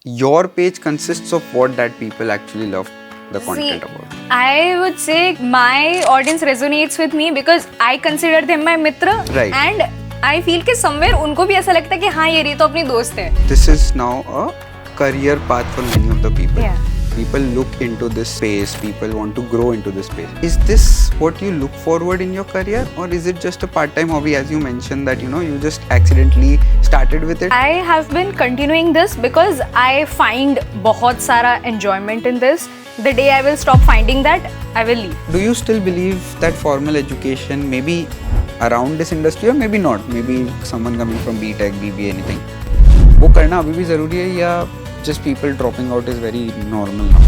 your page consists of what that people actually love the content See, about. I would say my audience resonates with me because I consider them my mitra, Right. and I feel कि somewhere उनको भी ऐसा लगता है कि हाँ ये तो अपनी दोस्त है. This is now a career path for many of the people. Yeah. People look into this space, people want to grow into this space. Is this what you look forward in your career, or is it just a part-time hobby, as you mentioned that you just accidentally started with it? I have been continuing this because I find बहुत सारा enjoyment in this. The day I will stop finding that, I will leave. Do you still believe that formal education may be around this industry, or maybe not? Maybe someone coming from BTech, BBA, anything. वो करना अभी भी जरूरी है या just people dropping out is very normal now?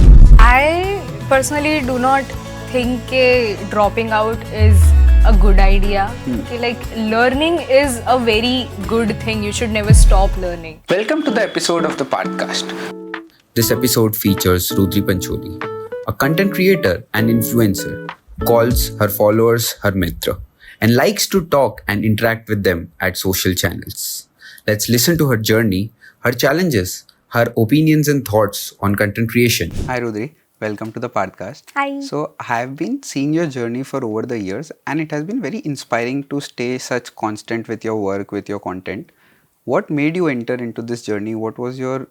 I personally do not think कि dropping out is a good idea. कि like learning is a very good thing. You should never stop learning. Welcome to the episode of the podcast. This episode features Rudri Pancholi, a content creator and influencer, calls her followers her mitra, and likes to talk and interact with them at social channels. Let's listen to her journey, her challenges, her opinions and thoughts on content creation. Hi Rudri, welcome to the podcast. Hi. So I have been seeing your journey for over the years, and it has been very inspiring to stay such constant with your work, with your content. What made you enter into this journey? What was your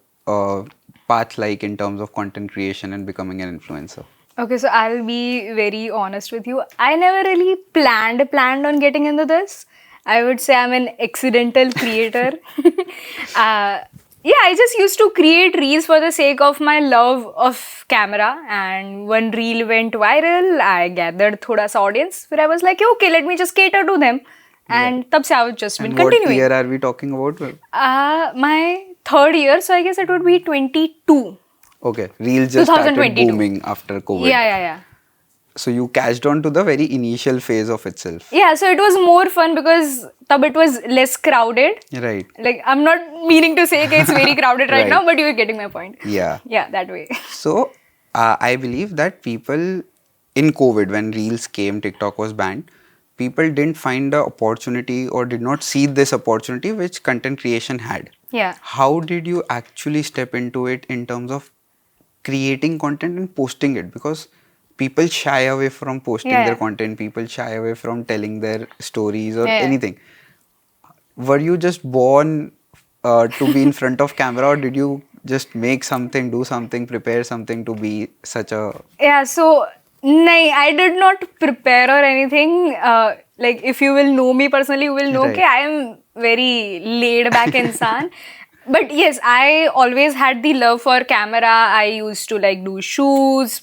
path like in terms of content creation and becoming an influencer? Okay, so I'll be very honest with you. I never really planned on getting into this. I would say I'm an accidental creator. Yeah, I just used to create reels for the sake of my love of camera, and one reel went viral. I gathered thoda sa audience. Then I was like, okay, let me just cater to them. And tab se I've just been And what continuing. year are we talking about? My third year, so I guess it would be 22. Okay, Reels just started 2022. booming after COVID. Yeah. So you catched on to the very initial phase of itself. Yeah, so it was more fun because tab it was less crowded. Right. Like, I'm not meaning to say that it's very crowded right Right. now, but you're getting my point. Yeah. Yeah, that way. So I believe that people in COVID, when Reels came, TikTok was banned, people didn't find the opportunity or did not see this opportunity which content creation had. Yeah. How did you actually step into it in terms of creating content and posting it? Because people shy away from posting Yeah. their content, people shy away from telling their stories or Yeah. anything. Were you just born to be in front of camera, or did you just make something, do something, prepare something to be such a... Yeah, so, nahi, I did not prepare or anything. Like, if you will know me personally, you will know Right. that I am very laid back insan. But yes, I always had the love for camera. I used to like do shoots.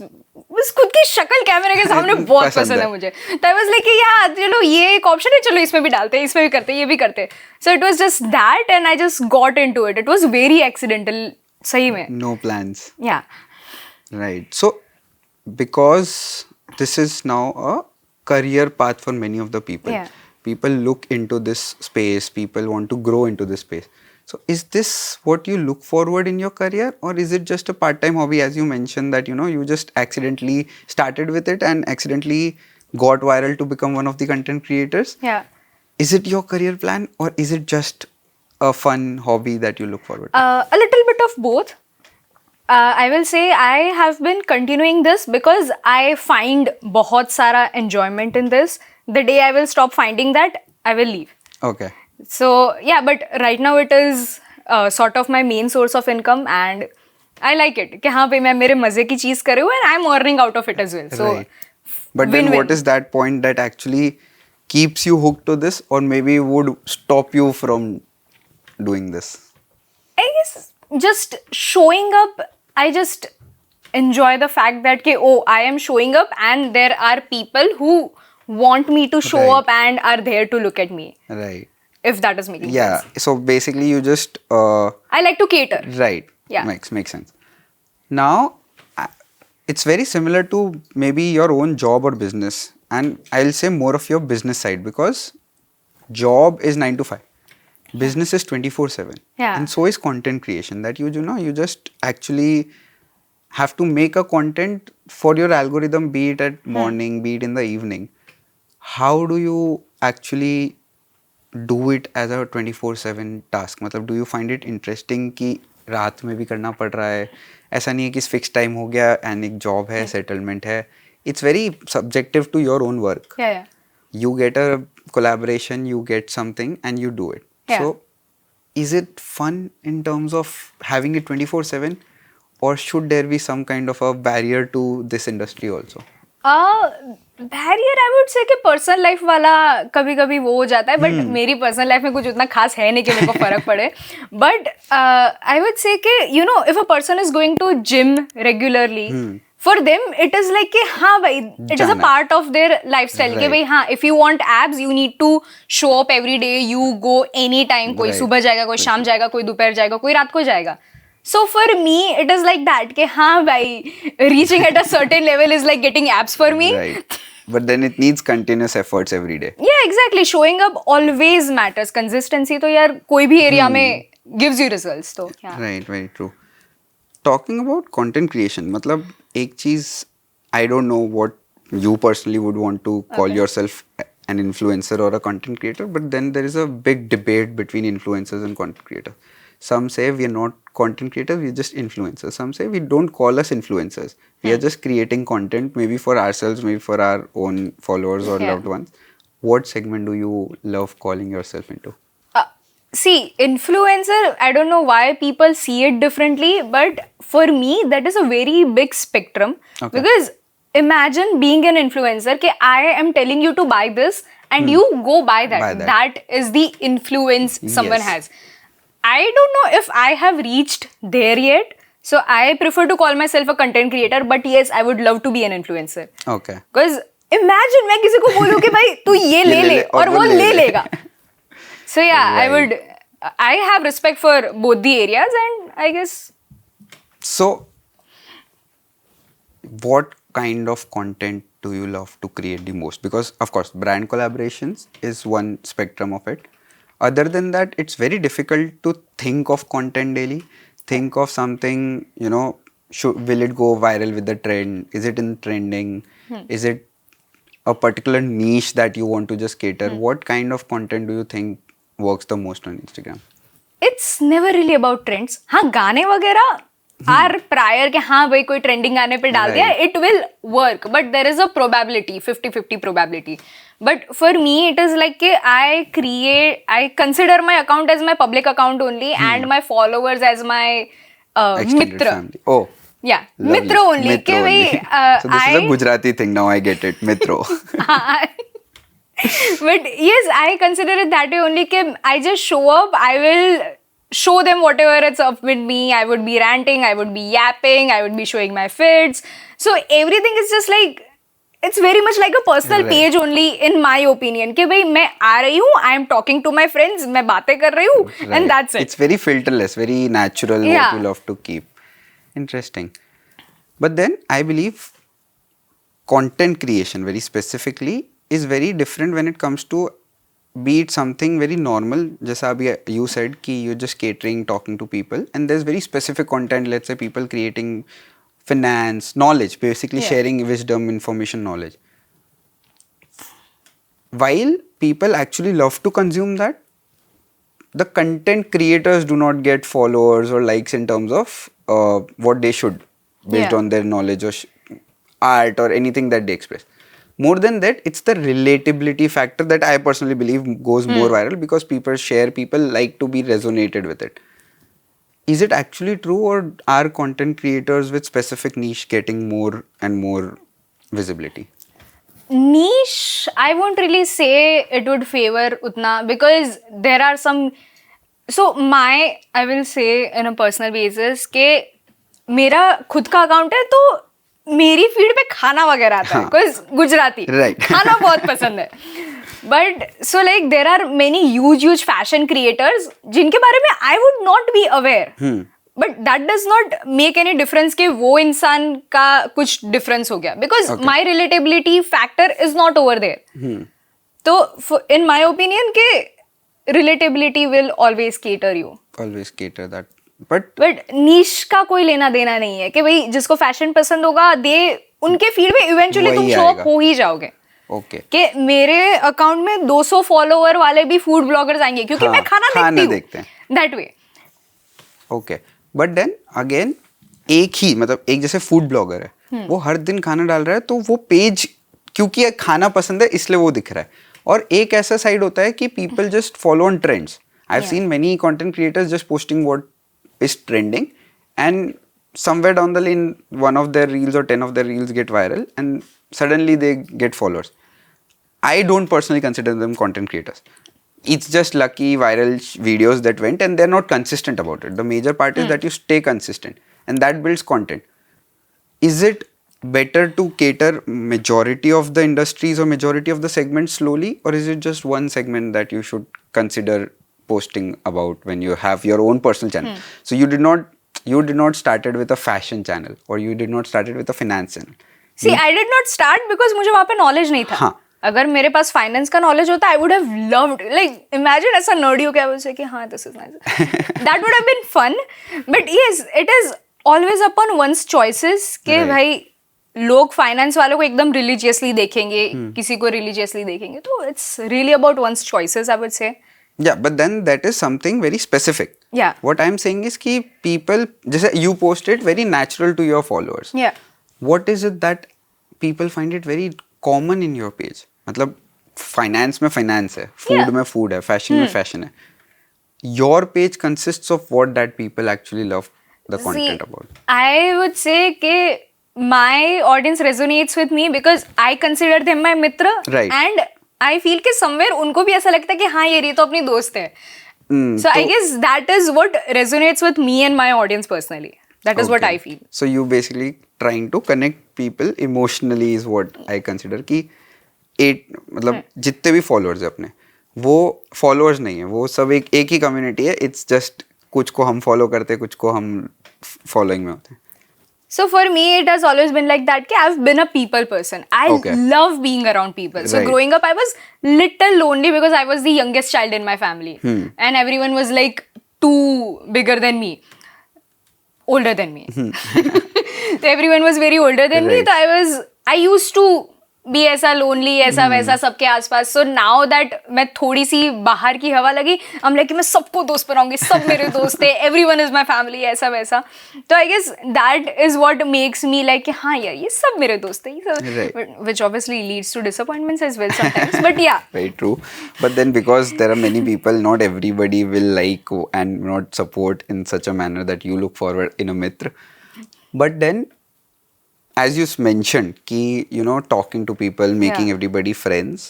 बस खुद की शक्ल कैमरे के सामने बहुत पसंद है मुझे. तो I was like यार चलो ये एक ऑप्शन है, चलो इसमें भी डालते हैं, इसमें भी करते हैं, ये भी करते हैं. So it was just that, and I just got into it. It was very accidental. सही में. No plans. Yeah. Right. So, because this is now a career path for many of the people. Yeah. People look into this space, people want to grow into this space. So, is this what you look forward in your career, or is it just a part-time hobby, as you mentioned that you just accidentally started with it and accidentally got viral to become one of the content creators? Yeah. Is it your career plan, or is it just a fun hobby that you look forward to? A little bit of both. I will say I have been continuing this because I find बहुत सारा enjoyment in this. The day I will stop finding that, I will leave. Okay. So yeah, but right now it is sort of my main source of income, and I like it. कि हाँ भाई मैं मेरे मजे की चीज कर रही हूँ, and I'm earning out of it as well. So Right. But then win-win. what is that point that actually keeps you hooked to this, or maybe would stop you from doing this? I guess just showing up, I just enjoy the fact that I am showing up and there are people who want me to show Right. up and are there to look at me. Right. If that is making Yeah. sense. So basically you just I like to cater. right. Yeah. Makes sense. Now it's very similar to maybe your own job or business, and I'll say more of your business side, because job is 9 to 5. Business is 24/7. Yeah. And so is content creation, that you just actually have to make a content for your algorithm, be it at morning, be it in the evening. How do you actually do it as a 24/7 task? मतलब do you find it interesting कि रात में भी करना पड़ रहा है, ऐसा नहीं है कि फिक्स टाइम हो गया एंड एक जॉब है, सेटलमेंट है. It's very subjective to your own work. Yeah, yeah. You get a collaboration, you get something and you do it. Yeah. So is it fun in terms of having it 24/7, or should there be some kind of a barrier to this industry also? Barrier I would say कि personal life वाला कभी कभी वो हो जाता है, but मेरी personal life में कुछ उतना खास है नहीं कि मेरे को फर्क पड़े. बट आई वुड से कि you know if a person is going to gym regularly, for them it is like कि हाँ भाई, इट इज अ जाना है. Part of their life style कि Right. भाई हाँ, if you want abs you need to show up every day, you go any time. कोई Right. सुबह जाएगा, कोई शाम जाएगा, कोई दोपहर जाएगा, कोई रात को जाएगा. So for me it is like that कि हाँ भाई, reaching at a certain level is like getting abs for me. Right. But then it needs continuous efforts every day. Yeah, exactly. Showing up always matters. Consistency तो यार कोई भी area में gives you results. तो yeah. Right, very true. Talking about content creation, मतलब एक चीज, I don't know what you personally would want to call Okay. yourself an influencer or a content creator, but then there is a big debate between influencers and content creators. Some say we are not content creators, we are just influencers. Some say we don't call us influencers. We are just creating content, maybe for ourselves, maybe for our own followers or Yeah. loved ones. What segment do you love calling yourself into? See, influencer, I don't know why people see it differently, but for me, that is a very big spectrum. Okay. Because imagine being an influencer, कि I am telling you to buy this and you go buy that. Buy that. That is the influence someone Yes. has. I don't know if I have reached there yet. So I prefer to call myself a content creator, but yes, I would love to be an influencer. Okay. Because imagine मैं किसी को बोलूँ कि भाई तू ये ले ले और वो ले लेगा. So yeah, Right. I have respect for both the areas, and I guess So, what kind of content do you love to create the most? Because, of course, brand collaborations is one spectrum of it. Other than that, it's very difficult to think of content daily. Think of something, you know, will it go viral with the trend? Is it in trending? Is it a particular niche that you want to just cater? What kind of content do you think works the most on Instagram? it's never really about trends. हाँ, गाने वगैरह are prior के हाँ भाई कोई trending गाने पे डाल दिया, it will work, but there is a probability, 50-50 probability. But for me it is like कि I consider my account as my public account only and my followers as my Extended mitra. family. Oh. Yeah, Lovely. mitra only. Mitra कि only. भाई So this is a Gujarati thing now, I get it. Mitro. But yes, I consider it that way only. कि I just show up, I will show them whatever it's up with me. I would be ranting, I would be yapping, I would be showing my fits. So everything is just like, it's very much like a personal Right. page only in my opinion. कि भाई मैं आ रही हूँ, I am talking to my friends, मैं बातें कर रही हूँ, Right. and that's it. It's very filterless, very natural, Yeah. what you love to keep. Interesting. But then I believe content creation very specifically is very different when it comes to be it something very normal. Just you said कि you're just catering, talking to people, and there's very specific content, let's say people creating finance, knowledge, basically Yeah. sharing wisdom, information, knowledge. While people actually love to consume that, the content creators do not get followers or likes in terms of what they should based Yeah. on their knowledge or art or anything that they express. More than that, it's the relatability factor that I personally believe goes more viral because people like to be resonated with it. Is it actually true, or are content creators with specific niche getting more and more visibility? Niche, I won't really say it would favor utna because there are some. So I will say in a personal basis कि मेरा खुद का account है तो मेरी feed पे खाना वगैरह आता है, हाँ. Because Gujarati Right. खाना बहुत पसंद है. But so like there are many huge fashion creators जिनके बारे में I would not be aware, but that does not make any difference कि वो इंसान का कुछ डिफरेंस हो गया because my relatability factor is not over there. तो इन माई ओपिनियन के relatability will always cater you. Always cater that. But but niche का कोई लेना देना नहीं है कि भाई जिसको फैशन पसंद होगा दे उनके फीड में इवेंचुअली तुम वही शो आएगा. अप हो ही जाओगे. okay. कि मेरे अकाउंट में 200 फॉलोवर वाले भी फूड ब्लॉगर्स आएंगे क्योंकि हाँ, मैं खाना खाना देखती देखते हूँ that way. Okay. But then again एक ही मतलब एक जैसे फूड ब्लॉगर है, वो हर दिन खाना डाल रहा है, तो वो पेज क्योंकि खाना पसंद है इसलिए वो दिख रहा है. और एक ऐसा साइड होता है कि people just follow on trends. I have seen many content creators just posting what is trending, and somewhere down the lane one of their reels or 10 of their reels get viral and suddenly they get followers. I don't personally consider them content creators. It's just lucky viral videos that went, and they're not consistent about it. The major part is that you stay consistent, and that builds content. Is it better to cater majority of the industries or majority of the segments slowly, or is it just one segment that you should consider posting about when you have your own personal channel? So you did not started with a fashion channel, or you did not started with a finance channel. See, I did not start because मुझे वहाँ पे knowledge नहीं था. हाँ. अगर मेरे पास finance का knowledge होता I would have loved, like imagine ऐसा नर्डी हो क्या बोल से कि हाँ this is nice, that would have been fun. But yes, it is always upon one's choices कि Right. भाई लोग फाइनेंस वालों को एकदम रिलीजियसली देखेंगे, किसी को रिलीजियसली देखेंगे, तो it's really about one's choices I would say. Yeah, but then that is something very specific. Yeah. What I'm saying is कि people, जैसे you post it very natural to your followers. Yeah. What is it that people find it very common in your page? मतलब finance में finance है, food Yeah. में food है, fashion में fashion है. Your page consists of what that people actually love the content about. I would say कि my audience resonates with me because I consider them my mitra. Right. And I feel कि somewhere उनको भी ऐसा लगता है कि हाँ ये तो अपनी दोस्त है. So I guess that is what resonates with me and my audience personally. That is what Okay. I feel. So you basically trying to connect people emotionally is what I consider कि मतलब जितने भी followers है अपने, वो followers नहीं है, वो सब एक ही community है. It's just कुछ को हम follow करते हैं, कुछ को हम following में होते हैं. So for me, it has always been like that. कि I've been a people person. I Okay. love being around people. So Right. growing up, I was little lonely because I was the youngest child in my family, and everyone was like too bigger than me, older than me. So everyone was very older than me. Right. So I used to be ऐसा lonely, ऐसा वैसा सबके आसपास. So now that मैं थोड़ी सी बाहर की हवा लगी, I'm like कि मैं सबको दोस्त बनाऊंगी, सब मेरे दोस्त है, everyone is my family, ऐसा वैसा. तो I guess that is what makes me like कि हाँ यार ये सब मेरे दोस्त है, ये सब, Right. which obviously leads to disappointments as well sometimes. But yeah. Very true. But then because there are many people, not everybody will like and not support in such a manner that you look forward in a mitra. But then, as you mentioned, ki, you know, talking to people, making Yeah. everybody friends,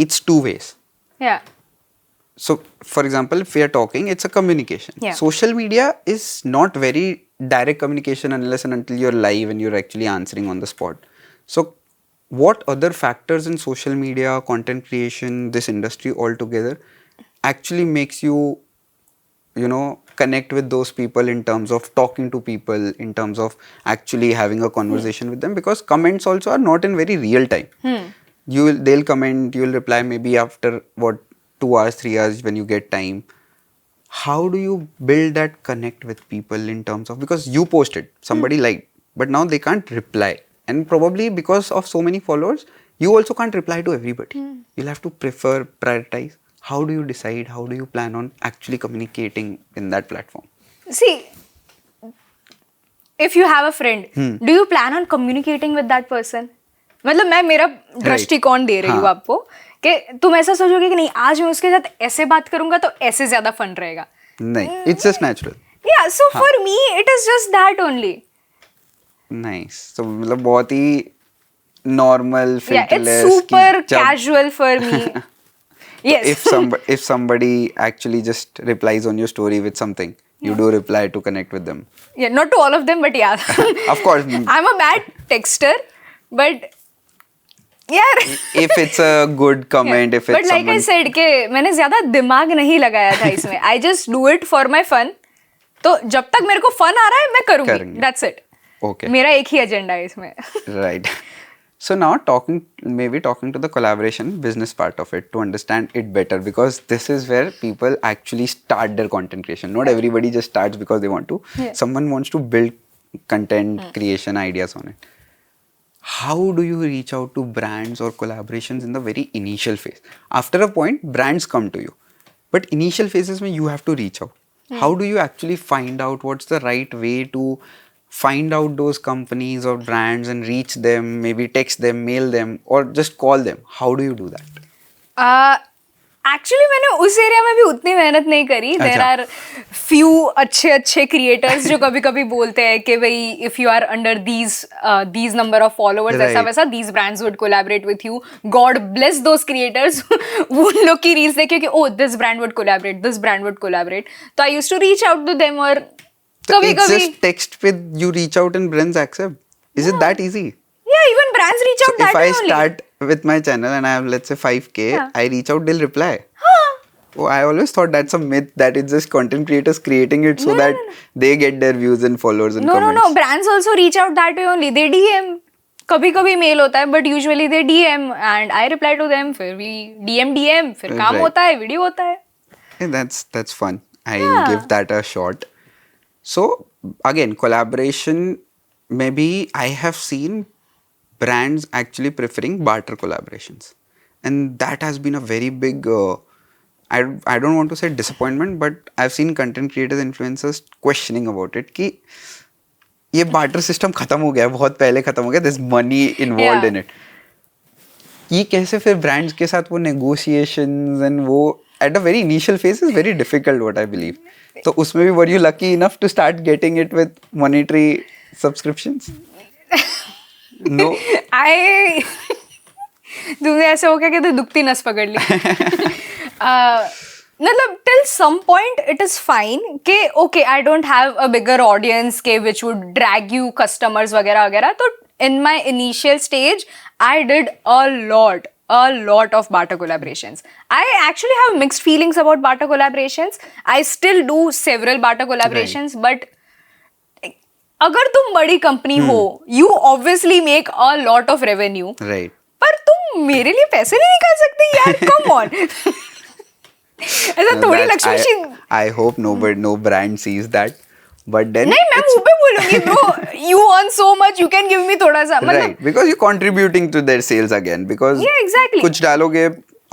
it's two ways. Yeah. So, for example, if we are talking, it's a communication. Yeah. Social media is not very direct communication unless and until you're live and you're actually answering on the spot. So, what other factors in social media, content creation, this industry altogether actually makes you, you know, connect with those people in terms of talking to people, in terms of actually having a conversation with them? Because comments also are not in very real time. They'll comment, you'll reply maybe after 2 hours, 3 hours when you get time. How do you build that connect with people in terms of, because you posted, somebody liked, but now they can't reply, and probably because of so many followers you also can't reply to everybody. You'll have to prioritize. How do you decide, how do you plan on actually communicating in that platform? See, if you have a friend, do you plan on communicating with that person? मतलब मैं मेरा दृष्टिकोण दे रही हूँ हाँ. आपको कि तुम ऐसा सोचोगे कि नहीं आज मैं उसके साथ ऐसे बात करूंगा तो ऐसे ज्यादा फन रहेगा. नहीं, it's just natural. Yeah, so for me it is just that only. Nice. So मतलब बहुत ही normal, Yeah, it's filterless. super casual for me. Yes. If somebody actually just replies on your story with something, you do reply to connect with them. Yeah, not to all of them, but yeah. Of course. I'm a bad texter, but yeah. If it's a good comment, if it's But like I said कि मैंने ज्यादा दिमाग नहीं लगाया था इसमें. I just do it for my fun. तो जब तक मेरे को फन आ रहा है मैं करूँगी. That's it. Okay. मेरा एक ही एजेंडा है इसमें. Right. So now talking to the collaboration business part of it to understand it better, because this is where people actually start their content creation. Not everybody just starts because they want to. Yeah. Someone wants to build content creation ideas on it. How do you reach out to brands or collaborations in the very initial phase? After a point, brands come to you. But initial phases में you have to reach out. how do you actually find out what's the right way to find out those companies or brands and reach them, maybe text them, mail them, or just call them? How do you do that? Actually मैंने उस area में भी उतनी मेहनत नहीं करी. There are few अच्छे अच्छे क्रिएटर्स जो कभी कभी बोलते हैं कि भाई if you are under these number of followers ऐसा वैसा these brands would collaborate with you. God bless those creators. उन लोग की रील्स देखे कि oh this brand would collaborate, this brand would collaborate. तो I used to reach out to them. और कभी It's कभी just text with you reach out and brands accept. Is it that easy? yeah, even brands reach out So that if I way only. start with my channel and I have let's say 5K, Yeah. I reach out, they'll reply. हाँ. Oh, I always thought that's a myth that it's just content creators creating it so that they get their views and followers and No, comments. brands also reach out that way only. They DM. कभी कभी mail होता है but usually they DM and I reply to them. फिर भी DM फिर काम Right. होता है, वीडियो होता है. Yeah, that's fun. I'll give that a shot. So again, collaboration. Maybe I have seen brands actually preferring barter collaborations, and that has been a very big. I don't want to say disappointment, but I've seen content creators, influencers questioning about it. कि ये barter system खत्म हो गया, बहुत पहले खत्म हो गया. There's money involved Yeah. in it. ये कैसे फिर brands के साथ वो negotiations and वो at a very initial phase is very difficult, what I believe. तो उसमें भी were you lucky enough to start getting it with monetary subscriptions? No. आई तुमने ऐसे हो गया कि तो दुखती नस पकड़ ली. मतलब till some point it is fine कि okay I don't have a bigger audience के which would drag you customers वगैरह वगैरह. तो in my initial stage I did a lot of barter collaborations. I actually have mixed feelings about barter collaborations. I still do several barter collaborations, but अगर तुम बड़ी company हो you obviously make a lot of revenue. Right. पर तुम मेरे लिए पैसे नहीं निकाल सकते यार. Come on. ऐसा No, थोड़ी that's- Lakshmi Singh. I hope no brand sees that. But then नहीं मैं मुंह पे बोलूंगी bro. You earn so much, you can give me थोड़ा सा. मतलब right, because you're contributing to their sales again. Because Yeah, exactly. कुछ डालोगे,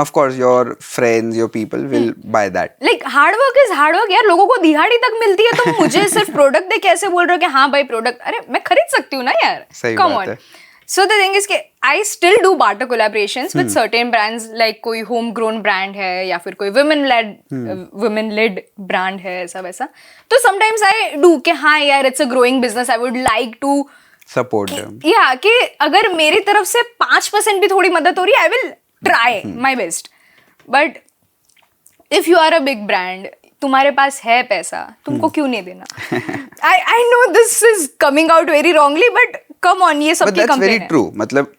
of course your friends, your people will buy that. Like hard work is hard work यार. लोगों को दिहाड़ी तक मिलती है तो मुझे सिर्फ प्रोडक्ट दे कैसे बोल रहे हो कि हाँ भाई प्रोडक्ट. अरे मैं खरीद सकती हूँ ना यार. सही कम बात ऑन. है. सो द थिंग इज कि I still do barter collaborations with certain brands. Like कोई होम ग्रोन ब्रांड है या फिर कोई वुमेन लेड ब्रांड है ऐसा वैसा. तो समटाइम्स आई डू कि हाँ यार it's a growing business, I would like to Support them. या कि अगर मेरी तरफ से 5% भी थोड़ी मदद हो रही है I will try my best. But if you are a big brand, तुम्हारे पास है पैसा, तुमको क्यों नहीं देना. I know this is coming out very wrongly but come on, ये But सबकी that's कंप्लेन very है. true. मतलब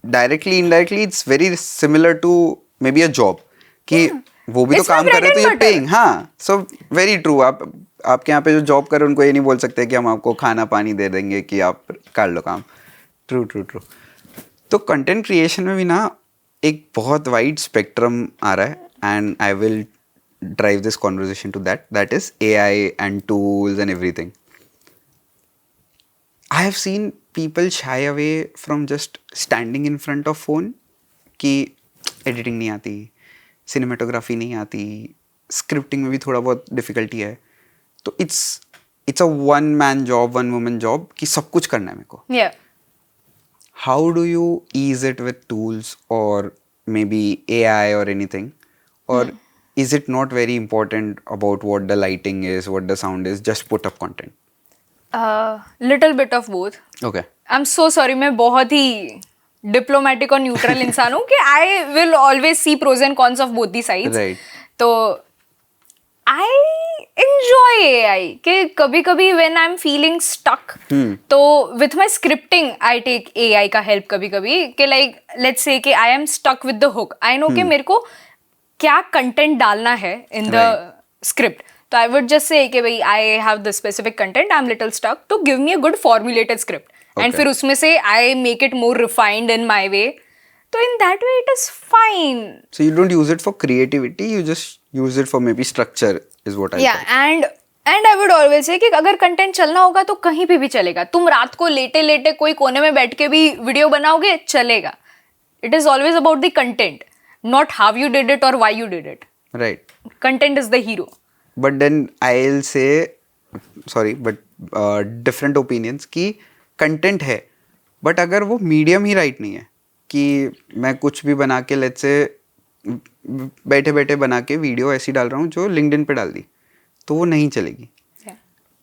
directly, indirectly, it's very similar to maybe a job. कि वो भी तो It's my काम कर रहे हैं bread तो and ये paying. हाँ, so very true. आपके यहाँ पे जो जॉब कर रहे हैं उनको ये नहीं बोल सकते कि हम आपको खाना पानी दे देंगे कि आप कर लो काम. ट्रू. तो कंटेंट क्रिएशन में भी ना एक बहुत वाइड स्पेक्ट्रम आ रहा है and I will drive this conversation to that is AI and tools and everything. I have seen people shy away from just standing in front of phone कि editing नहीं आती, सिनेमेटोग्राफी नहीं आती, scripting में भी थोड़ा बहुत डिफिकल्टी है. तो it's a one man job, one woman job कि सब कुछ करना है मेरे को. Yeah. How do you ease it with tools or maybe AI or anything? Or is it not very important about what the lighting is, what the sound is, just put up content? Little bit of both. Okay. I am so sorry, मैं बहुत ही diplomatic और neutral इंसान हूँ कि I will always see pros and cons of both the sides. Right. तो I enjoy AI कि कभी कभी when I am feeling stuck तो with my scripting I take AI का हेल्प कभी कभी कि लाइक लेट्स से कि I am stuck with the hook. I no कि मेरे को क्या कंटेंट डालना है इन द स्क्रिप्ट. तो आई वुड जस्ट से कि भाई I have the specific content, I am little stuck, तो give me a good formulated script and फिर उसमें से I make it more refined in my way. तो in that way it is fine. So you don't use it for creativity, you just use it for maybe structure is what I Yeah, thought. and I would always say कि अगर content चलना होगा तो कहीं पे भी चलेगा. तुम रात को लेटे लेटे कोई कोने में बैठ के भी वीडियो बनाओगे चलेगा. It is always about the content, not how you did it or why you did it. Right. Content is the hero. But then I will say sorry but different opinions कि content है but अगर वो medium ही right नहीं है कि मैं कुछ भी बना के लेट्स से बैठे बैठे बना के वीडियो ऐसी डाल रहा हूँ जो लिंक्डइन पे डाल दी तो वो नहीं चलेगी.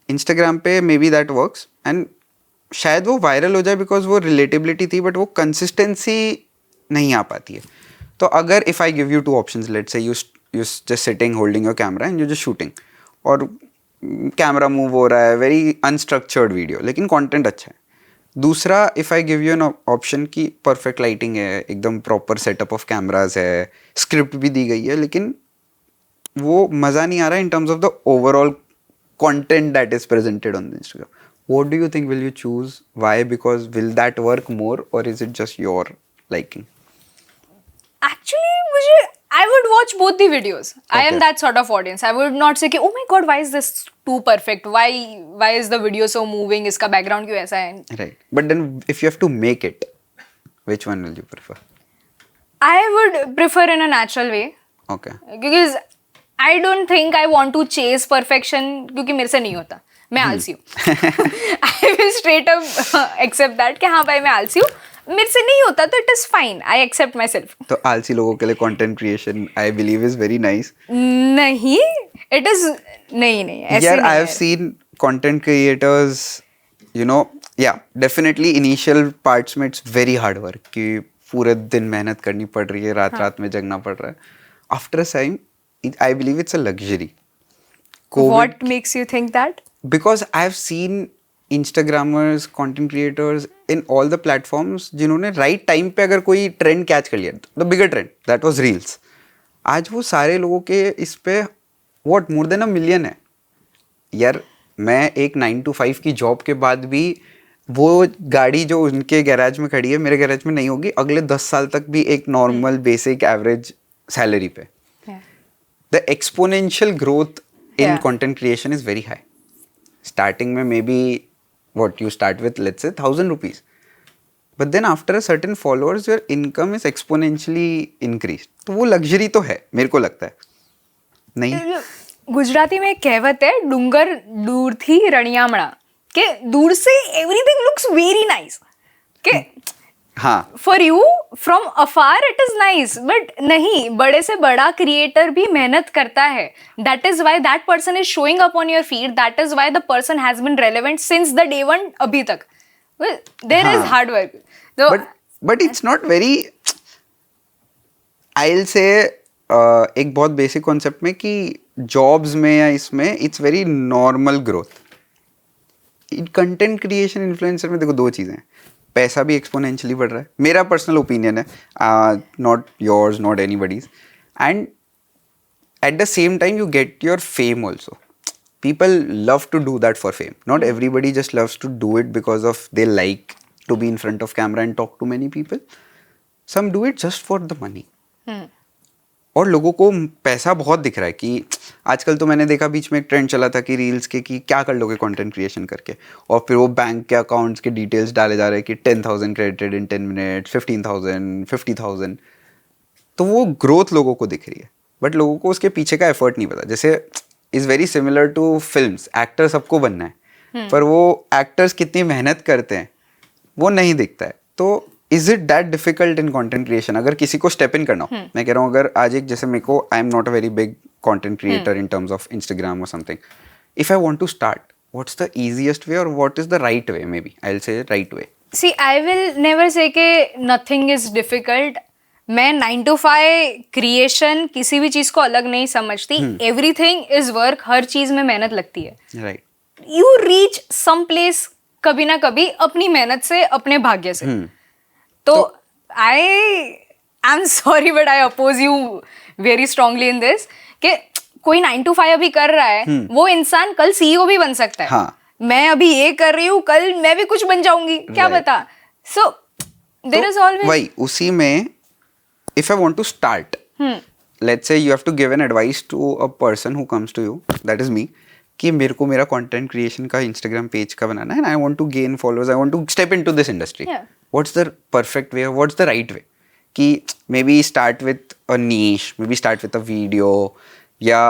इंस्टाग्राम पे may be that works and शायद वो वायरल हो जाए बिकॉज वो रिलेटेबिलिटी थी बट वो कंसिस्टेंसी नहीं आ पाती है. तो अगर if I give you two options let's say you just sitting holding your camera and you just shooting और कैमरा मूव हो रहा है वेरी अनस्ट्रक्चर्ड वीडियो लेकिन कंटेंट अच्छा है. दूसरा if I give you an option की परफेक्ट लाइटिंग है एकदम प्रॉपर सेटअप ऑफ कैमराज है स्क्रिप्ट भी दी गई है लेकिन वो मज़ा नहीं आ रहा है इन terms of the overall content that is presented on the Instagram. What do you think will you choose? Why? Because will that work more or is it just your liking? Actually, I would watch both the videos. I am Okay. that sort of audience. I would not say कि oh my god, why is this too perfect? Why is the video so moving? इसका background क्यों ऐसा है? Right. But then if you have to make it, which one will you prefer? I would prefer in a natural way. Okay. Because I don't think I want to chase perfection क्योंकि मेरे से नहीं होता. मैं आलसी हूँ. I will straight up accept that कि हाँ भाई मैं आलसी हूँ. मेरे से नहीं होता तो it is fine. I accept myself. तो आलसी लोगों के लिए content creation I believe is very nice. नहीं, it is नहीं ऐसे Yeah, नहीं I have है. seen content creators, you know, yeah, definitely initial parts में it's very hard work कि पूरे दिन मेहनत करनी पड़ रही है रात में जगना पड़ रहा है. After a time, I believe it's a luxury. What makes you think that? Because I've seen Instagrammers, content creators in all the platforms जिन्होंने right time पे अगर कोई trend catch कर लिया the bigger trend that was reels. आज वो सारे लोगों के इस पे what more than 1 million है. यार मैं एक 9 to 5 की जॉब के बाद भी वो गाड़ी जो उनके गैराज में खड़ी है मेरे गैराज में नहीं होगी अगले 10 साल तक भी एक नॉर्मल बेसिक एवरेज सैलरी पे. The exponential growth in content creation is very high. Starting में maybe what you start with let's say 1,000 rupees. But then after a certain followers your income is exponentially increased. तो वो luxury तो है मेरे को लगता है. नहीं. गुजराती में एक कहावत है डूंगर दूरથી રણિયામણા કે दूर से everything looks very nice के हाँ. For you from afar it is nice but नहीं बड़े से बड़ा क्रिएटर भी मेहनत करता है. That is why that person is showing up on your feed. That is why the person has been relevant since the day one अभी तक. Well, there is hard work. So, but it's not very. I'll say एक बहुत basic concept में कि jobs में या इसमें it's very normal growth. Content creation influencer में देखो दो चीज़ें हैं. पैसा भी एक्सपोनेंशियली बढ़ रहा है मेरा पर्सनल ओपिनियन है not yours not anybody's and at the same time you get your fame also. People love to do that for fame. Not everybody just loves to do it because of they like to be in front of camera and talk to many people. Some do it just for the money. और लोगों को पैसा बहुत दिख रहा है कि आजकल तो मैंने देखा बीच में एक ट्रेंड चला था कि रील्स के कि क्या कर लोगे कंटेंट क्रिएशन करके और फिर वो बैंक के अकाउंट्स के डिटेल्स डाले जा रहे हैं कि 10,000 क्रेडिटेड इन 10 मिनट्स 15,000 50,000. तो वो ग्रोथ लोगों को दिख रही है बट लोगों को उसके पीछे का एफर्ट नहीं पता. जैसे is very similar to films. Actor सबको बनना है पर वो एक्टर्स कितनी मेहनत करते हैं वो नहीं दिखता है. तो is it that difficult in content creation अगर किसी को स्टेप इन करना हो. मैं कह रहा हूँ अगर आज एक जैसे मेरे को I am not a very big content creator in terms of Instagram और something. If I want to start what's the easiest way और what is the right way. Maybe I will say right way. See, I will never say कि nothing is difficult. मैं 9 to 5 creation किसी भी चीज को अलग नहीं समझती. Everything is work. हर चीज में मेहनत लगती है. Right. You reach some place कभी ना कभी अपनी मेहनत से अपने भाग्य से. तो I am sorry but I oppose you very strongly in this कि कोई 9 to 5 अभी कर रहा है वो इंसान कल CEO भी बन सकता है. हाँ. मैं अभी ये कर रही हूँ कल मैं भी कुछ बन जाऊंगी क्या पता. So there is always वही उसी में if I want to start, let's say you have to give an advice to a person who comes to you, that is me, कि मेरे को मेरा content creation का Instagram page का बनाना है and I want to gain followers, I want to step into this industry. Yeah. What's the perfect way or what's the right way? कि maybe start with a niche, maybe start with a video या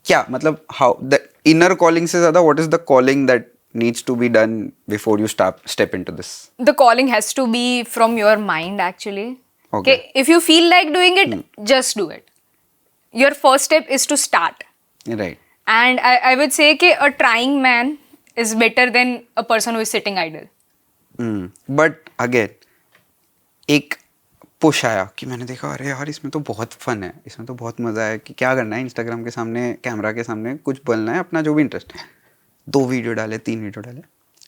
क्या मतलब how the inner calling से ज्यादा what is the calling that needs to be done before you step into this? The calling has to be from your mind actually. Okay. If you feel like doing it, just do it. Your first step is to start. Right. And I would say कि a trying man is better than a person who is sitting idle. But again एक push आया कि मैंने देखा अरे यार इसमें तो बहुत फन है, इसमें तो बहुत मजा है कि क्या करना है, इंस्टाग्राम के सामने कैमरा के सामने कुछ बोलना है, अपना जो भी इंटरेस्ट है, 2 वीडियो डाले 3 वीडियो डाले.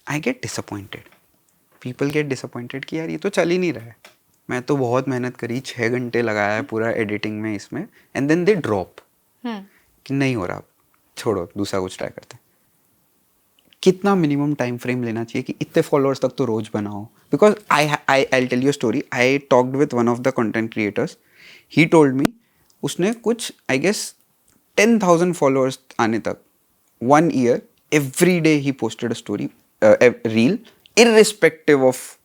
I get disappointed. People get disappointed कि यार ये तो चल ही नहीं रहा है, मैं तो बहुत मेहनत करी, 6 घंटे लगाया है पूरा एडिटिंग में इसमें, एंड देन दे ड्रॉप कि नहीं हो रहा, छोड़ो दूसरा कुछ ट्राई करते हैं. कितना मिनिमम टाइम फ्रेम लेना चाहिए कि इतने फॉलोअर्स तक तो रोज बनाओ? Because I tell you story. I talked with one of the content creators. He told me उसने कुछ आई गेस 10,000 फॉलोअर्स आने तक 1 year every day he posted a story reel irrespective of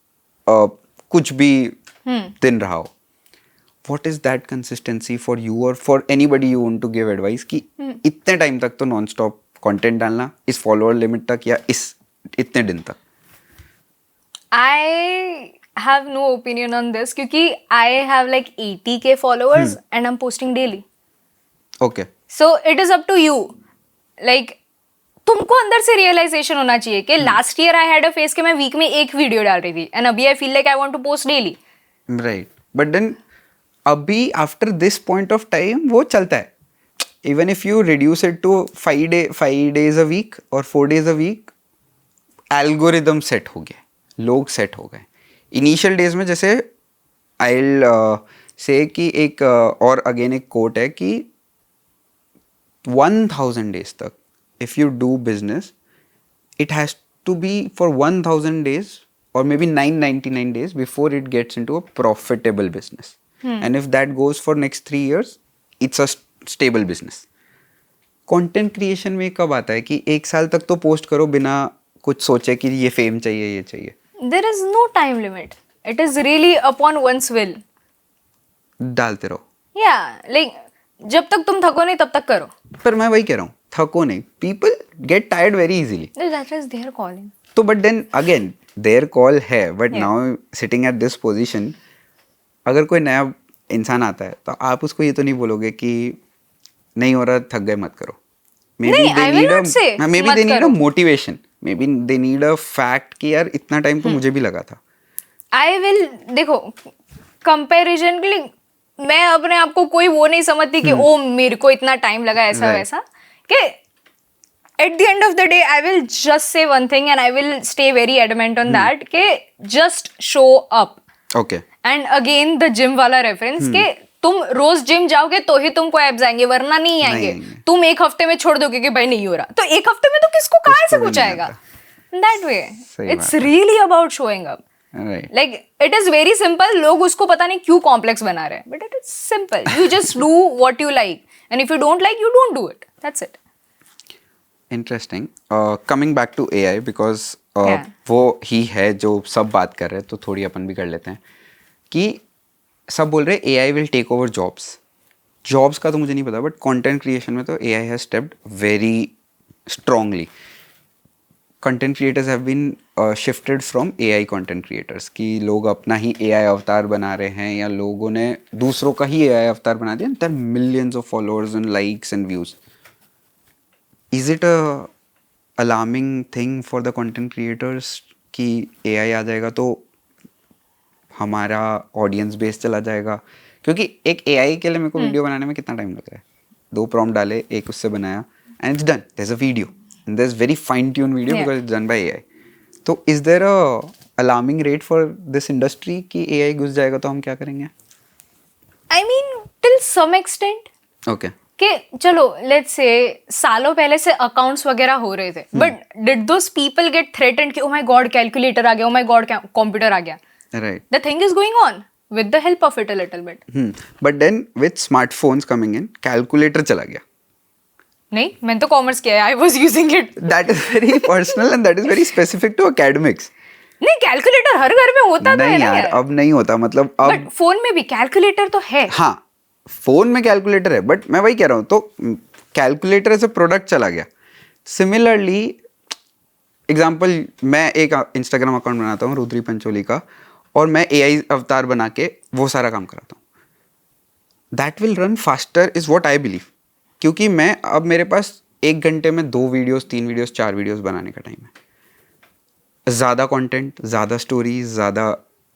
कुछ भी दिन रहा हो. What is that consistency for you or for anybody you want to give advice कि इतने टाइम तक तो नॉन स्टॉप कंटेंट डालना, इस फॉलोअर लिमिट तक या इस इतने दिन तक? I have no opinion on this क्योंकि I have like 80K followers and I'm posting daily. Okay. So it is up to you. Like तुमको अंदर से रियलाइजेशन होना चाहिए कि last year I had a face कि मैं वीक में एक वीडियो डाल रही थी एंड अभी I feel like I want to post daily. Right. But then अभी after this point of time वो चलता है. Even if you reduce it to 5 days a week और 4 days a week, algorithm set हो गया, लोग set हो गए. इनिशियल डेज में जैसे आई से कि एक और अगेन एक कोट है कि 1000 days तक if you do business, it has to be for 1000 days or maybe 999 days before it gets into a profitable business. And if that goes for next 3 years, it's a stable business. Content creation में कब आता है कि 1 साल तक तो post करो बिना कुछ सोचे कि ये फेम चाहिए, ये चाहिए? There is no time limit. It is really upon one's will. डालते रहो. Yeah, like जब तक तुम थको नहीं तब तक करो. पर मैं वही कह रहा हूँ, थको नहीं. People get tired very easily. That is their calling. तो but then again their call है, but Yeah. now sitting at this position, अगर कोई नया इंसान आता है तो आप उसको ये तो नहीं बोलोगे कि नहीं हो रहा, थक गए, मत करो. नहीं, I will not say maybe मत they need करो. a motivation, maybe they need a fact कि यार इतना टाइम तो मुझे भी लगा था. I will देखो कंपैरिजन के लिए मैं अपने आप को कोई वो नहीं समझती कि ओ मेरे को इतना टाइम लगा ऐसा Right. वैसा कि at the end of the day I will just say one thing and I will stay very adamant on that कि just show up. Okay. And again the gym वाला रेफरेंस के तुम रोज gym जाओगे तो ही तुमको abs आएंगे वरना नहीं आएंगे. तुम एक हफ्ते में छोड़ दोगे कि भाई नहीं हो रहा तो एक हफ्ते में तो किसको कहाँ से कुछ आएगा. That way it's really about showing up. Right. Like it is very simple. लोग उसको पता नहीं क्यों कॉम्प्लेक्स बना रहे हैं but it is simple. You just do what you like and if you don't like you don't do it. That's it. Interesting. Coming back to AI because Yeah. वो ही है जो सब बात कर रहे हैं तो थोड़ी अपन भी कर लेते हैं कि सब बोल रहे हैं AI will take over jobs का तो मुझे नहीं पता बट कंटेंट क्रिएशन में तो AI has stepped very strongly. Content creators have been shifted from AI content creators कि लोग अपना ही AI अवतार बना रहे हैं या लोगों ने दूसरों का ही AI अवतार बना दिया. There millions of followers and likes and views. Is it a alarming thing for the content creators कि AI आ जाएगा तो हमारा ऑडियंस बेस चला जाएगा? क्योंकि एक AI के लिए मेरे को वीडियो बनाने में कितना टाइम लग रहा है. 2 प्रॉम्प्ट डाले, एक उससे बनाया and it's done. There is a video and there is very fine tune video because it's done by AI. तो is there a alarming rate for this industry कि AI घुस जाएगा तो हम क्या करेंगे? I mean till some extent. Okay. कि चलो लेट्स से सालों पहले से अकाउंट्स वगैरह हो रहे थे but did those people get threatened कि ओ माय गॉड कैलकुलेटर आ गया, ओ माय गॉड कंप्यूटर आ गया. Right. The thing is going on with the help of it a little bit. But then with smartphones coming in calculator चला गया. नहीं मैंने तो कॉमर्स किया है. I was using it. That is very personal and that is very specific to academics. नहीं calculator हर घर में होता तो है नहीं ना यार, यार. अब नहीं होता. मतलब अब बट फोन में भी कैलकुलेटर तो है. हाँ फोन में कैलकुलेटर है बट मैं वही कह रहा हूँ. तो कैलकुलेटर एज अ प्रोडक्ट चला गया. सिमिलरली एग्जाम्पल, मैं एक इंस्टाग्राम अकाउंट बनाता हूँ रुद्री पंचोली का, और मैं AI अवतार बना के वो सारा काम कराता हूँ. That will run faster is what I believe. क्योंकि मैं अब मेरे पास 1 घंटे में 2 वीडियोस, 3 वीडियोस, 4 वीडियोस बनाने का टाइम है. ज़्यादा कंटेंट, ज़्यादा स्टोरीज, ज़्यादा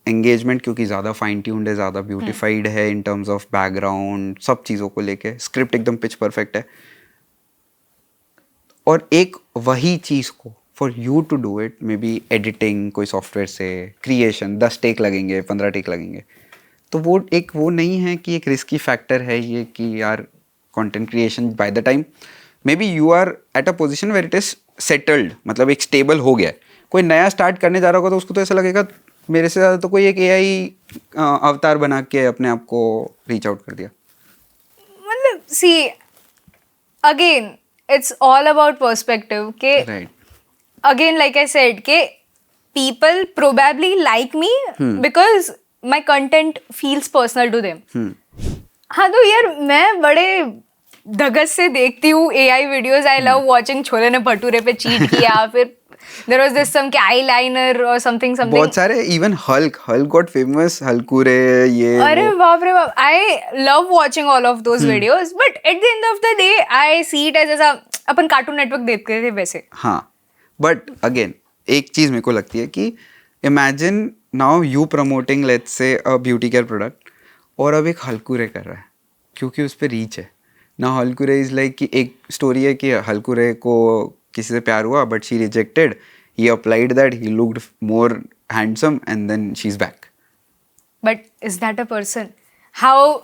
एंगेजमेंट, क्योंकि ज़्यादा फाइन ट्यून्ड है, ज़्यादा ब्यूटिफाइड है इन टर्म्स ऑफ बैकग्राउंड, सब चीज़ों को लेके स्क्रिप्ट एकदम पिच परफेक्ट है. और एक वही चीज़ को for you to do it, maybe editing कोई सॉफ्टवेयर से, क्रिएशन 10 टेक लगेंगे, 15 टेक लगेंगे. तो वो नहीं है कि एक रिस्की फैक्टर है ये कि यार content creation by the time maybe you are at a position where it is settled, मतलब एक स्टेबल हो गया है. कोई नया स्टार्ट करने जा रहा होगा तो उसको तो ऐसा लगेगा मेरे से ज़्यादा तो कोई एक AI अवतार बना के अपने आप को रीच आउट कर दिया. मतलब see again it's all about perspective के right. again like I said के people probably like me because my content feels personal to them. हाँ तो यार मैं बड़े धगस से देखती हूँ AI वीडियोस. आई लव वॉचिंग छोले ने भटूरे पे चीट किया, फिर there was this some eyeliner or something. बहुत सारे, इवन हल्क गॉट फेमस, हल्कुरे ये अरे बाप रे बाप. I love watching all of those videos but at the end of the day I see it as जैसा अपन कार्टून नेटवर्क देखते थे वैसे. हाँ, बट अगेन एक चीज़ मेरे को लगती है कि imagine now you promoting let's say a beauty care product, और अब एक हल्कुरे कर रहा है क्योंकि उस पर रीच है ना. हल्कुरे इज लाइक कि एक स्टोरी है कि हल्कुरे को किसी से प्यार हुआ but she rejected, he applied that, he looked more handsome and then she is back. But is that a person? How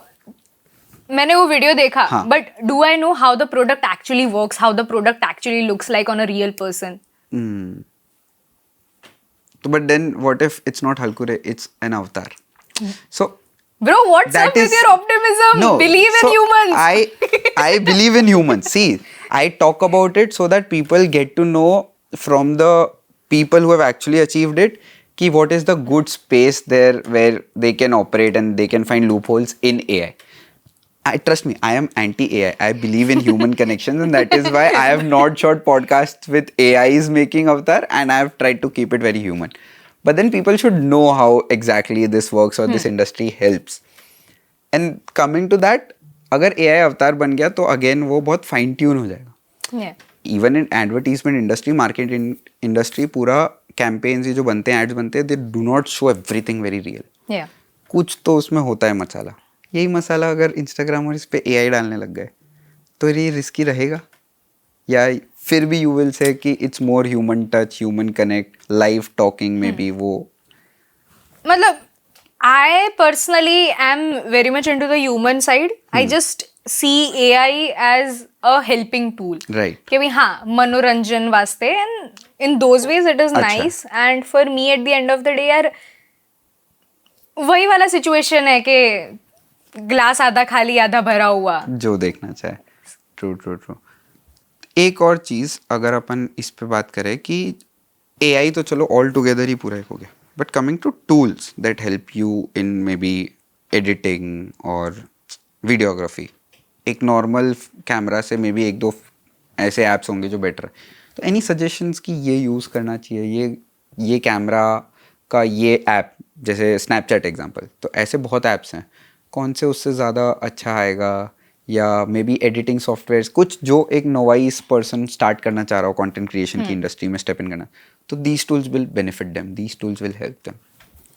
मैंने वो वीडियो देखा but do I know how the product actually works, how the product actually looks like on a real person? But then what if it's not Halkure, it's an avatar? So bro, what's up with your optimism? No, believe in so humans. I believe in humans. See, I talk about it so that people get to know from the people who have actually achieved it ki what is the good space there where they can operate and they can find loopholes in AI. Trust me, I am anti-AI. I believe in human connections, and that is why I have not shot podcasts with AIs making avatar, and I have tried to keep it very human. But then people should know how exactly this works or this industry helps. And coming to that, अगर AI अवतार बन गया तो again वो बहुत fine tune हो जाएगा. Yeah. Even in advertisement industry, market industry, पूरा campaigns ये जो बनते हैं, ads बनते हैं, they do not show everything very real. Yeah. कुछ तो उसमें होता है मसाला. यही मसाला अगर इंस्टाग्राम और इस पे AI डालने लग गए तो ये रिस्की रहेगा, या फिर भी यू विल से कि it's more human touch, human connect, live talking में भी वो. मतलब I personally am very much into the human side. I just see AI as a helping tool. Right. कि भी हाँ मनोरंजन वास्ते, and in those ways it is nice. And for me at the end of the day यार वही वाला situation है कि ग्लास आधा खाली आधा भरा हुआ, जो देखना चाहे. ट्रू. एक और चीज़ अगर अपन इस पे बात करें कि AI तो चलो ऑल टुगेदर ही पूरा एक हो गया, but coming to tools that help you in maybe editing और वीडियोग्राफी. एक नॉर्मल कैमरा से मे बी 1-2 ऐसे ऐप्स होंगे जो बेटर है. तो एनी सजेशंस कि ये यूज़ करना चाहिए, ये कैमरा का ये ऐप, जैसे स्नैपचैट एग्जांपल, तो ऐसे बहुत ऐप्स हैं, कौन से उससे ज़्यादा अच्छा आएगा, या मे बी एडिटिंग सॉफ्टवेयर्स कुछ जो एक नोवाइस पर्सन स्टार्ट करना चाह रहा हो कंटेंट क्रिएशन की इंडस्ट्री में स्टेप इन करना, तो these tools will benefit them, these tools will help them.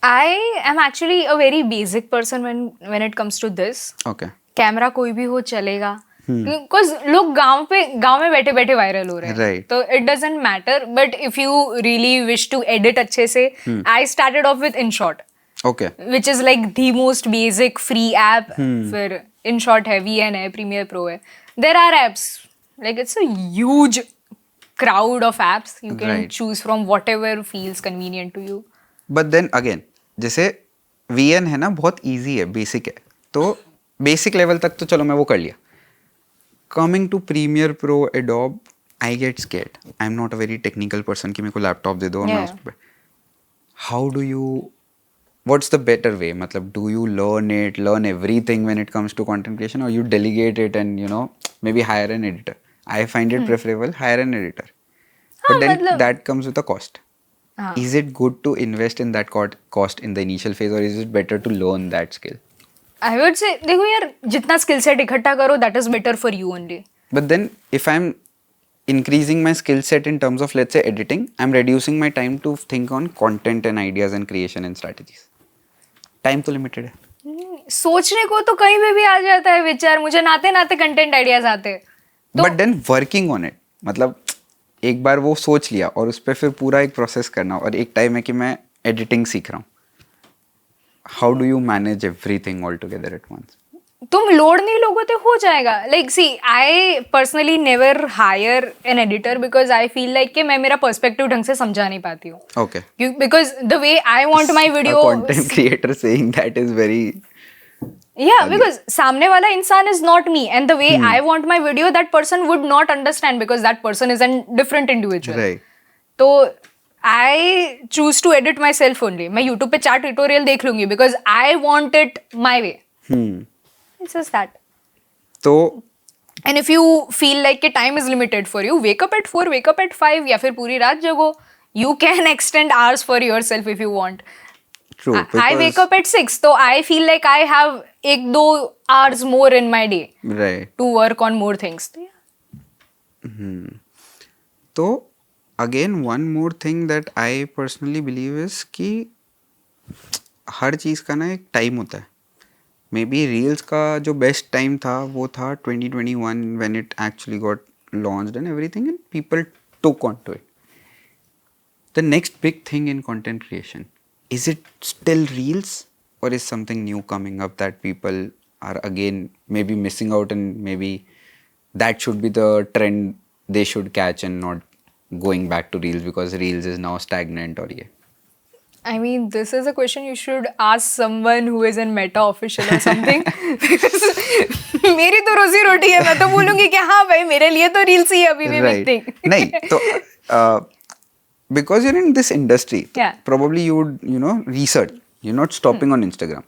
I am actually a very basic person when it comes to this. Okay. Camera कोई भी हो चलेगा, बिकॉज लोग गांव में बैठे बैठे वायरल हो रहे हैं. Right. तो it doesn't matter. But if you really wish to edit अच्छे से, I started off with InShot, okay. which is like the most basic free app. फिर InShot है, VN है, Premiere Pro है. There are apps like it's a huge crowd of apps. You can Right. choose from whatever feels convenient to you. But then again जैसे VN है ना, बहुत easy है, basic है, तो बेसिक लेवल तक तो चलो मैं वो कर लिया. Coming to Premiere Pro, Adobe, I get scared. I am not a very technical person कि मेरे को लैपटॉप दे दो और मैं उस पर. How do you what's the better way? Matlab, do you learn everything when it comes to content creation, or you delegate it and maybe hire an editor? I find it preferable, hire an editor. But then मतलब that comes with a cost. हाँ. Is it good to invest in that cost in the initial phase, or is it better to learn that skill? I would say देखो यार जितना skill set इकट्ठा करो that is better for you only. But then if I'm increasing my skill set in terms of, let's say, editing, I'm reducing my time to think on content and ideas and creation and strategies. Time तो limited है. सोचने को तो कहीं पे भी आ जाता है विचार, मुझे नाते नाते कंटेंट आइडियाज आते हैं तो but then working on it, मतलब एक बार वो सोच लिया और उस पर फिर पूरा एक प्रोसेस करना, और एक टाइम है कि मैं एडिटिंग सीख रहा हूँ. How do you manage everything all together at once? तुम लोड नहीं लोगे तो हो जाएगा. Like see I personally never hire an editor because I feel like कि मैं मेरा पर्सपेक्टिव ढंग से समझा नहीं पाती हूँ. Okay. Because the way I want my video content creator saying that is very Yeah, because सामने वाला इंसान is not me, and the way I want my video, that person would not understand because that person is a different individual. Right. तो I choose to edit myself only. मैं YouTube पे 4 tutorial देख लूँगी because I want it my way. It's just that. तो And if you feel like कि time is limited for you, wake up at 4, wake up at 5, या फिर पूरी रात जगो. You can extend hours for yourself if you want. true. I wake up at 6, so I feel like I have 1-2 hours more in my day right. to work on more things. तो again one more thing that I personally believe is कि हर चीज़ का ना एक time होता है. May be reels का जो best time था वो था 2021 when it actually got launched and everything and people took onto it. The next big thing in content creation, is it still reels, or is something new coming up that people are again maybe missing out, and maybe that should be the trend they should catch and not going back to reels because reels is now stagnant, or yeah? I mean, this is a question you should ask someone who is in Meta official or something. मेरी तो रोजी रोटी है, मैं तो बोलूँगी कि हाँ भाई मेरे लिए तो reels ही अभी भी big thing. नहीं तो because you're in this industry, Yeah. probably you would research. You're not stopping on Instagram,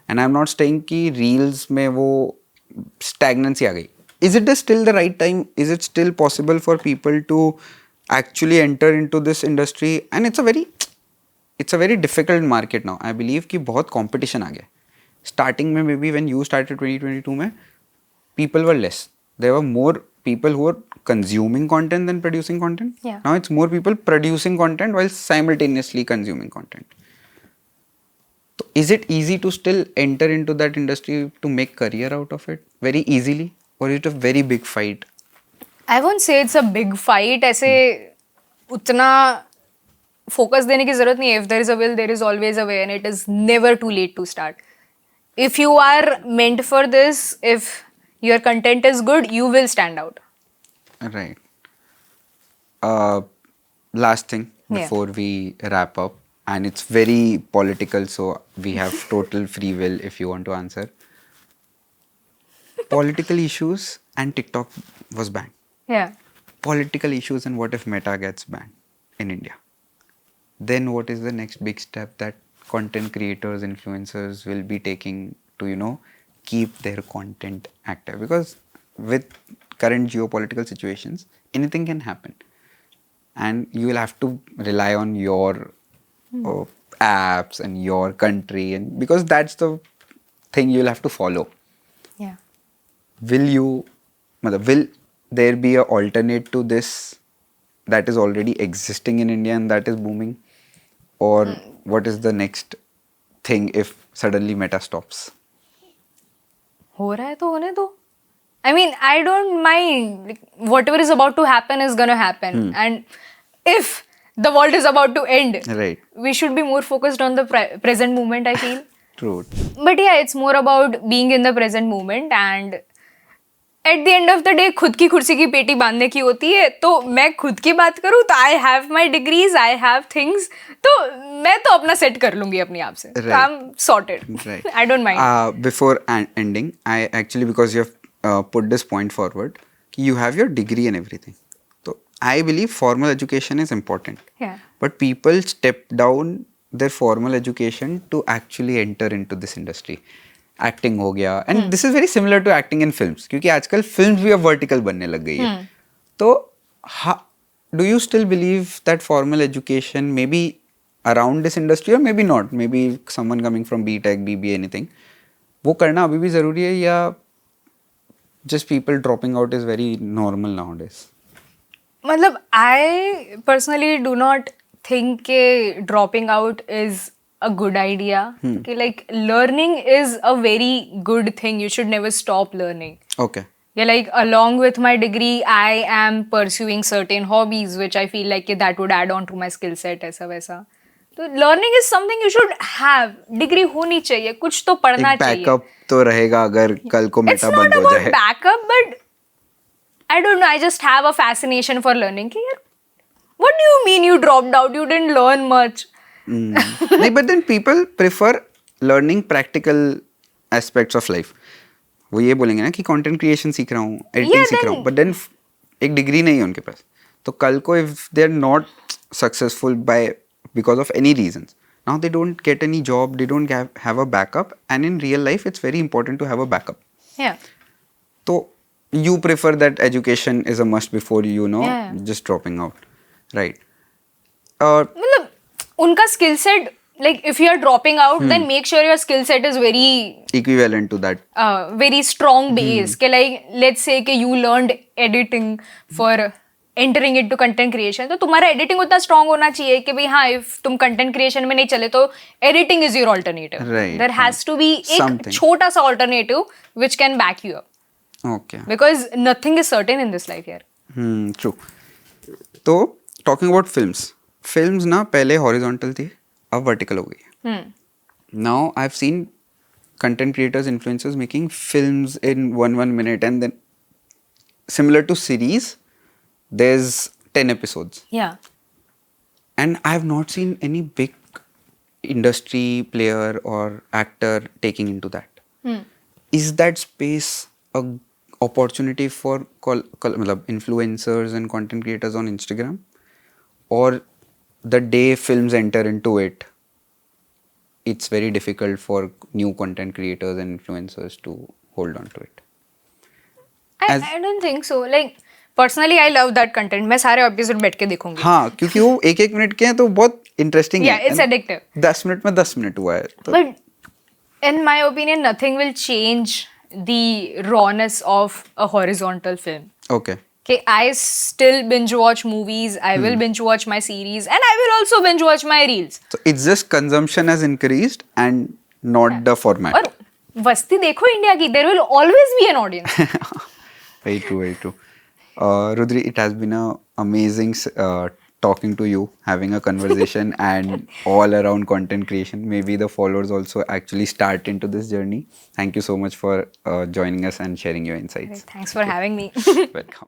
and I'm not saying कि reels में वो stagnancy आ गई. Is it still the right time? Is it still possible for people to actually enter into this industry? And it's a very difficult market now. I believe कि बहुत competition आ गया. Starting में maybe when you started 2022 में, people were less. There were more people who were consuming content than producing content. Yeah. Now it's more people producing content while simultaneously consuming content. So is it easy to still enter into that industry to make career out of it very easily, or is it a very big fight? I won't say it's a big fight. ऐसे उतना focus देने की ज़रूरत नहीं है. If there is a will, there is always a way, and it is never too late to start. If you are meant for this, if your content is good, you will stand out. Right. Last thing before we wrap up, and it's very political, so we have total free will if you want to answer. Political issues and TikTok was banned. Yeah. Political issues and what if Meta gets banned in India? Then what is the next big step that content creators, influencers will be taking to, keep their content active? Because with current geopolitical situations, anything can happen. And you will have to rely on your apps and your country, and because that's the thing you'll have to follow. Yeah. Will there be an alternate to this that is already existing in India and that is booming? Or what is the next thing if suddenly Meta stops? हो रहा है तो होने दो. I mean, I don't mind. Like, whatever is about to happen is gonna happen. And if the world is about to end, Right. we should be more focused on the present moment, I feel. True. But yeah, it's more about being in the present moment, and at the end of the day खुद की कुर्सी की पेटी बांधने की होती है. तो मैं खुद की बात करूँ तो I have my degrees, I have things. तो मैं तो अपना सेट कर लूँगी अपने आप से. Right. I'm sorted. Right. I don't mind. Before ending, I actually, because you have put this point forward, you have your degree and everything. So I believe formal education is important. Yeah. But people step down their formal education to actually enter into this industry. Acting हो गया, and this is very similar to acting in films, क्योंकि आजकल films भी अब vertical बनने लग गई है. तो do you still believe that formal education maybe around this industry or maybe not, maybe someone coming from BTech, BBA, anything, वो करना अभी भी ज़रूरी है या just people dropping out is very normal nowadays? मतलब I personally do not think कि dropping out is a good idea. कि like learning is a very good thing. You should never stop learning. Okay. Yeah, like along with my degree, I am pursuing certain hobbies which I feel like that would add on to my skill set ऐसा वैसा. तो learning is something you should have. Degree होनी चाहिए, कुछ तो पढ़ना चाहिए. Backup तो रहेगा अगर कल को It's मेटा not बंद हो about जाए. backup, but I don't know. I just have a fascination for learning. कि यार, what do you mean you dropped out? You didn't learn much. नहीं, but then people prefer learning practical aspects of life. वो ये बोलेंगे ना कि content creation सीख रहा हूँ, एडिटिंग सीख रहा हूँ, बट देन एक डिग्री नहीं है उनके पास. तो कल को if they are not successful by because of any reasons, now they don't get any job, they don't have a backup, and in real life it's very important to have a backup. Yeah. So you prefer that education is a must before Yeah. just dropping out, right? मतलब उनका skill set, like if you are dropping out, then make sure your skill set is very Equivalent to that. very strong base. कि like let's say कि you learned editing for entering into content creation, तो तुम्हारा editing उतना strong होना चाहिए कि भाई हाँ, if तुम content creation में नहीं चले तो editing is your alternative. Right, There has to be एक something. छोटा सा alternative which can back you up. Okay. Because nothing is certain in this life here. True. तो talking about films ना पहले horizontal थी, अब vertical हो गई है. Now I've seen content creators, influencers making films in one minute, and then similar to series, there's 10 episodes. Yeah. And I have not seen any big industry player or actor taking into that. Is that space a opportunity for मतलब influencers and content creators on Instagram? Or the day films enter into it, it's very difficult for new content creators and influencers to hold on to it? I don't think so. Like personally, I love that content. मैं सारे episode बैठ के देखूंगी. हाँ, क्योंकि वो एक minute के हैं तो बहुत इंटरेस्टिंग है. Yeah, it's addictive. 10 मिनट में 10 मिनट हुआ है तो. But in my opinion, nothing will change the rawness of a horizontal film. Okay. Okay, I still binge watch movies. I will binge watch my series, and I will also binge watch my reels. So it's just consumption has increased and not the format. और वस्ती देखो India की, there will always be an audience. Very true, very true. Rudri, it has been a amazing talking to you, having a conversation and all around content creation. Maybe the followers also actually start into this journey. Thank you so much for joining us and sharing your insights. Thanks for having me. Welcome.